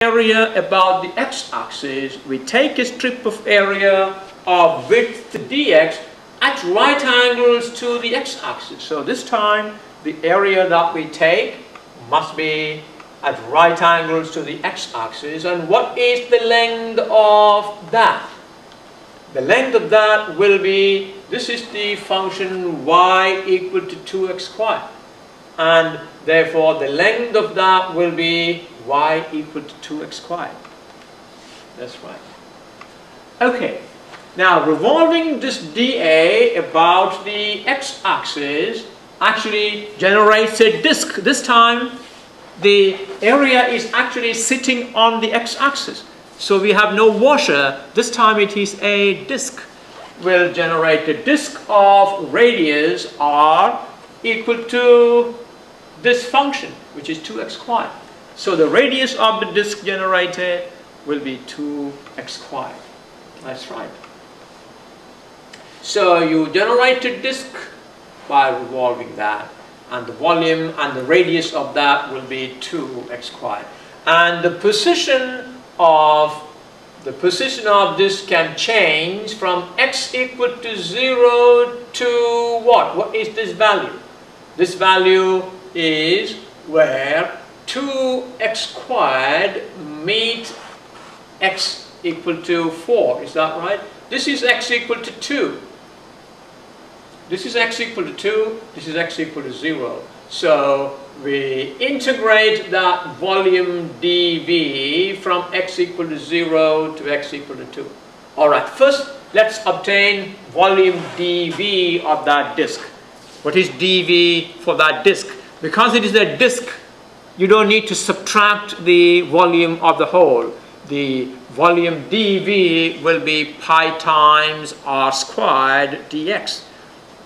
area about the x-axis, we take a strip of area of width dx at right angles to the x-axis. So this time the area that we take must be at right angles to the x-axis. And what is the length of that? The length of that will be, this is the function y equal to 2x squared. And therefore the length of that will be y equal to 2x squared. That's right. Okay. Now revolving this dA about the x-axis actually generates a disk. This time the area is actually sitting on the x-axis. So we have no washer. This time it is a disk. Will generate a disk of radius r equal to this function, which is 2x squared. So the radius of the disk generated will be 2x squared. That's right. So you generate a disk by revolving that, and the volume and the radius of that will be 2x squared. And the position of this can change from x equal to 0 to what? What is this value? This value is where 2x squared meet x equal to 4. Is that right? This is x equal to 2. This is x equal to 2. This is x equal to 0. So we integrate that volume dV from x equal to 0 to x equal to 2. Alright, first let's obtain volume dV of that disk. What is dV for that disk? Because it is a disk, you don't need to subtract the volume of the hole. The volume dV will be pi times r squared dx.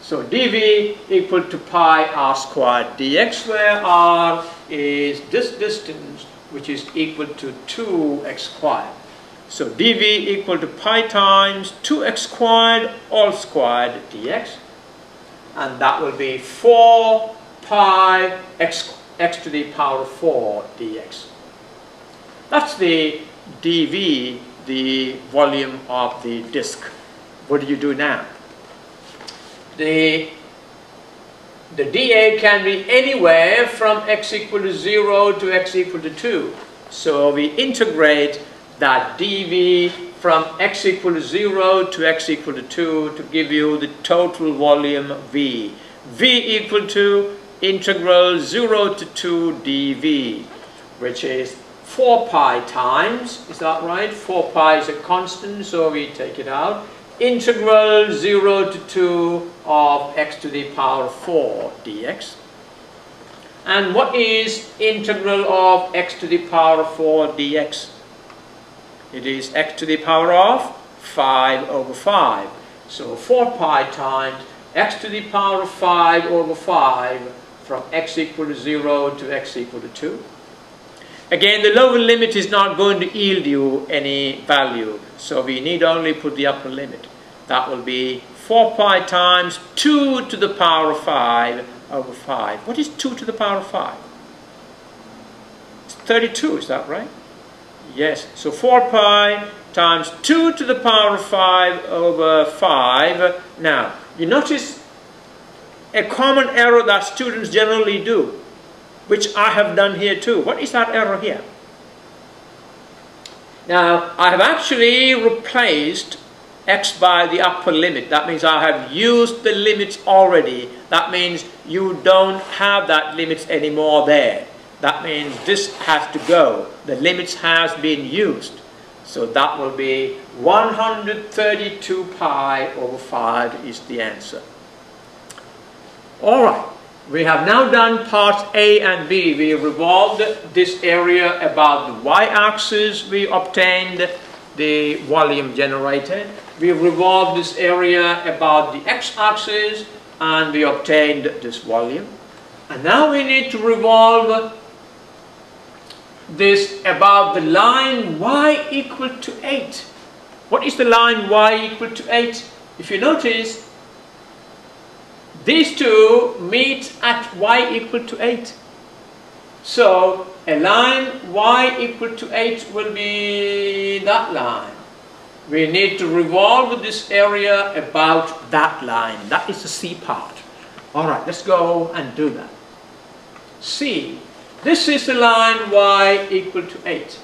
So dV equal to pi r squared dx, where r is this distance, which is equal to 2x squared. So dV equal to pi times 2x squared all squared dx. And that will be 4 pi x to the power of 4 dx. That's the dV, the volume of the disk. What do you do now? The dA can be anywhere from x equal to 0 to x equal to 2. So we integrate that dV from x equal to 0 to x equal to 2 to give you the total volume V. V equal to integral 0 to 2 dV, which is 4 pi times, is that right? 4 pi is a constant, so we take it out. Integral 0 to 2 of x to the power 4 dx. And what is integral of x to the power 4 dx? It is x to the power of 5 over 5. So 4 pi times x to the power of 5 over 5 from x equal to 0 to x equal to 2. Again, the lower limit is not going to yield you any value, so we need only put the upper limit. That will be 4 pi times 2 to the power of 5 over 5. What is 2 to the power of 5? It's 32, is that right? Yes, so 4 pi times 2 to the power of 5 over 5. Now, you notice a common error that students generally do, which I have done here too. What is that error here? Now, I have actually replaced x by the upper limit. That means I have used the limits already. That means you don't have that limits anymore there. That means this has to go. The limits has been used. So that will be 132 pi over 5 is the answer. Alright. We have now done parts A and B. We revolved this area about the y-axis. We obtained the volume generated. We revolved this area about the x-axis and we obtained this volume. And now we need to revolve this about the line y equal to 8. What is the line y equal to 8? If you notice, these two meet at y equal to 8. So a line y equal to 8 will be that line. We need to revolve this area about that line. That is the C part. Alright, let's go and do that. C. This is the line y equal to 8.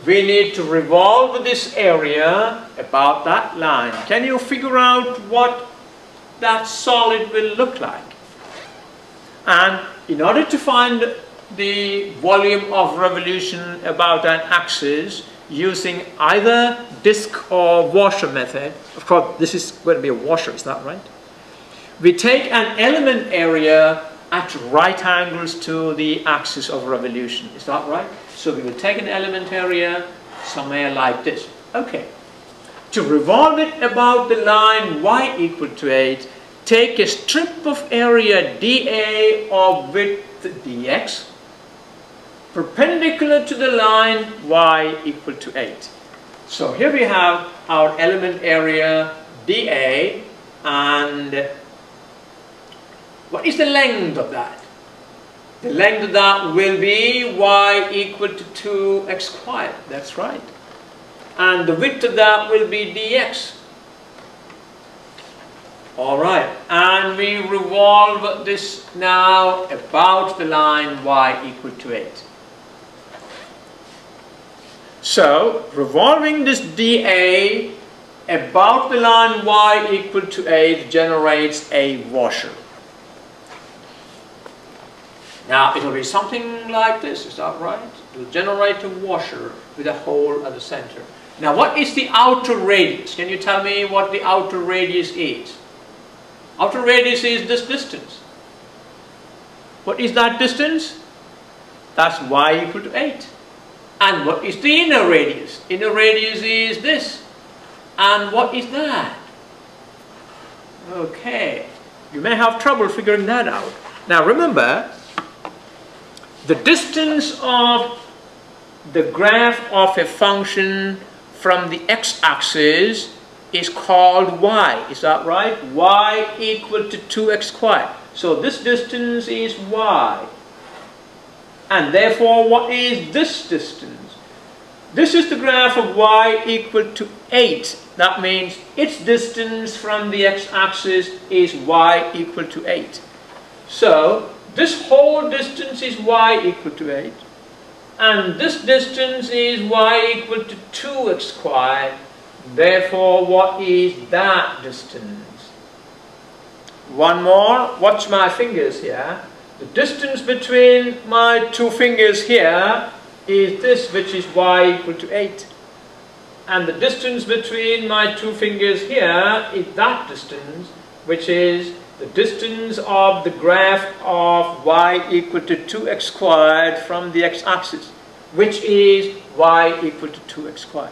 We need to revolve this area about that line. Can you figure out what that solid will look like? And in order to find the volume of revolution about an axis using either disk or washer method, of course this is going to be a washer, is that right? We take an element area at right angles to the axis of revolution, is that right? So we will take an element area somewhere like this. Okay. To revolve it about the line y equal to 8, take a strip of area dA of width dx perpendicular to the line y equal to 8. So here we have our element area dA, and what is the length of that? The length of that will be y equal to 2x squared. That's right. And the width of that will be dx. Alright, and we revolve this now about the line y equal to 8. So, revolving this dA about the line y equal to 8 generates a washer. Now, it will be something like this, is that right? It will generate a washer with a hole at the center. Now, what is the outer radius? Can you tell me what the outer radius is? Outer radius is this distance. What is that distance? That's y equal to 8. And what is the inner radius? Inner radius is this. And what is that? Okay. You may have trouble figuring that out. Now remember, the distance of the graph of a function from the x-axis is called y. Is that right? Y equal to 2x squared. So this distance is y. And therefore, what is this distance? This is the graph of y equal to 8. That means its distance from the x-axis is y equal to 8. So, this whole distance is y equal to 8. And this distance is y equal to 2x squared. Therefore, what is that distance? One more. Watch my fingers here. The distance between my two fingers here is this, which is y equal to 8. And the distance between my two fingers here is that distance, which is the distance of the graph of y equal to 2x squared from the x-axis, which is y equal to 2x squared.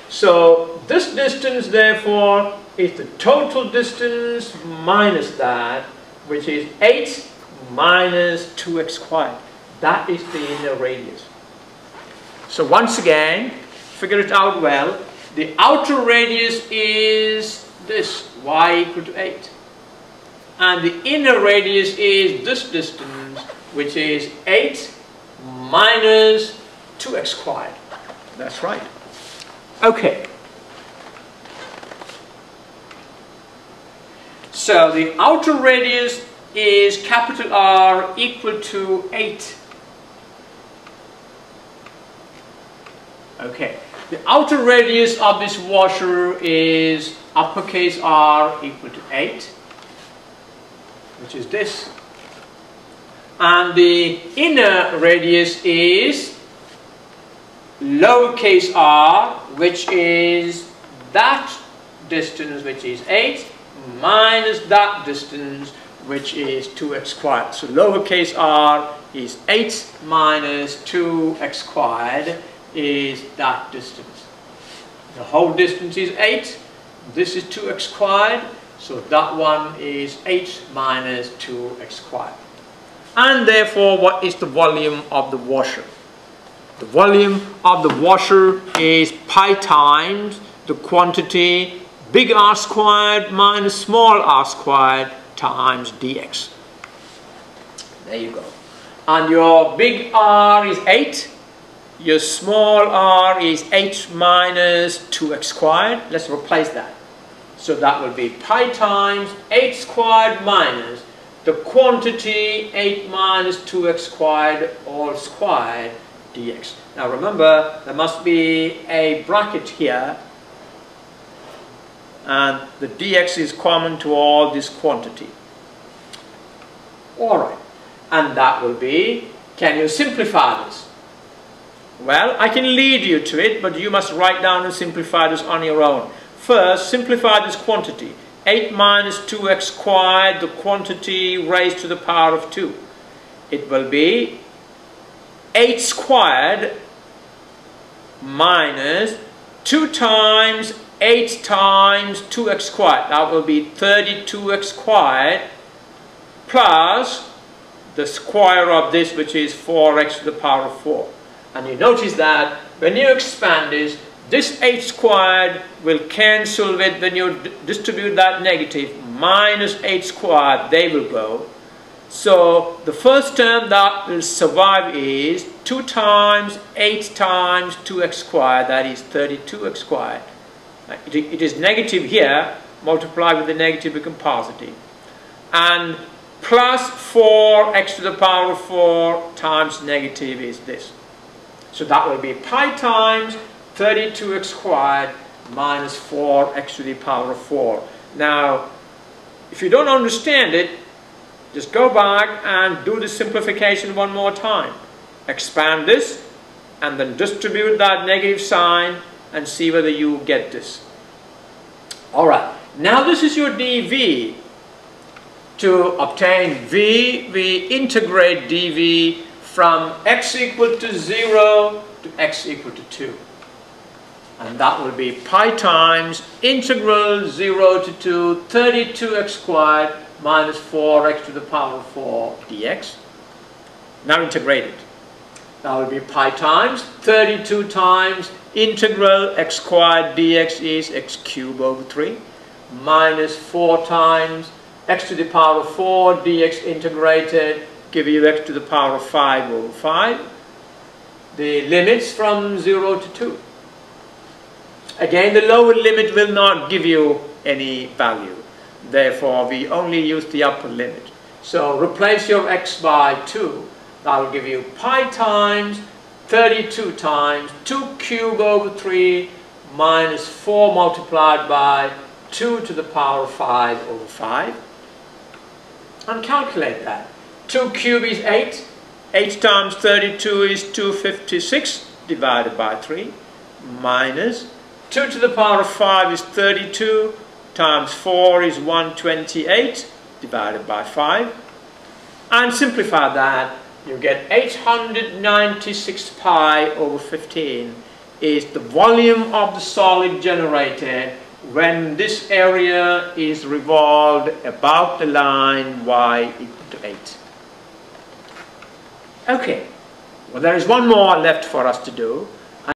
So this distance, therefore, is the total distance minus that, which is 8 minus 2x squared. That is the inner radius. So once again, figure it out well. The outer radius is this, y equal to 8. And the inner radius is this distance, which is 8 minus 2x squared. That's right. Okay. So the outer radius is capital R equal to 8. Okay. The outer radius of this washer is uppercase R equal to 8, which is this. And the inner radius is lowercase r, which is that distance, which is 8, minus that distance, which is 2x squared. So lowercase r is 8 minus 2x squared is that distance. The whole distance is 8. This is 2x squared. So that one is 8 minus 2x squared. And therefore, what is the volume of the washer? The volume of the washer is pi times the quantity big R squared minus small r squared times dx. There you go. And your big R is 8. Your small r is 8 minus 2x squared. Let's replace that. So that will be pi times 8 squared minus the quantity 8 minus 2x squared all squared dx. Now remember, there must be a bracket here, and the dx is common to all this quantity. Alright, and that will be, can you simplify this? Well, I can lead you to it, but you must write down and simplify this on your own. First, simplify this quantity. 8 minus 2x squared, the quantity raised to the power of 2. It will be 8 squared minus 2 times 8 times 2x squared. That will be 32x squared plus the square of this, which is 4x to the power of 4. And you notice that when you expand this 8 squared will cancel with, when you distribute that negative, minus 8 squared, they will go. So the first term that will survive is 2 times 8 times 2x squared, that is 32x squared. It is negative here, multiplied with the negative become positive. And plus 4x to the power of 4 times negative is this. So that will be pi times 32x squared minus 4x to the power of 4. Now, if you don't understand it, just go back and do the simplification one more time. Expand this and then distribute that negative sign and see whether you get this. Alright, now this is your dv. To obtain v, we integrate dv from x equal to 0 to x equal to 2. And that will be pi times integral 0 to 2, 32x squared minus 4x to the power of 4 dx. Now integrate it. That will be pi times 32 times integral x squared dx is x cubed over 3 minus 4 times x to the power of 4 dx integrated give you x to the power of 5 over 5. The limits from 0 to 2. Again, the lower limit will not give you any value. Therefore, we only use the upper limit. So replace your x by 2. That will give you pi times 32 times 2 cubed over 3 minus 4 multiplied by 2 to the power of 5 over 5. And calculate that. 2 cubed is 8. 8 times 32 is 256 divided by 3 minus 2 to the power of 5 is 32 times 4 is 128 divided by 5. And simplify that. You get 896 pi over 15 is the volume of the solid generated when this area is revolved about the line y equal to 8. Okay, well there is one more left for us to do.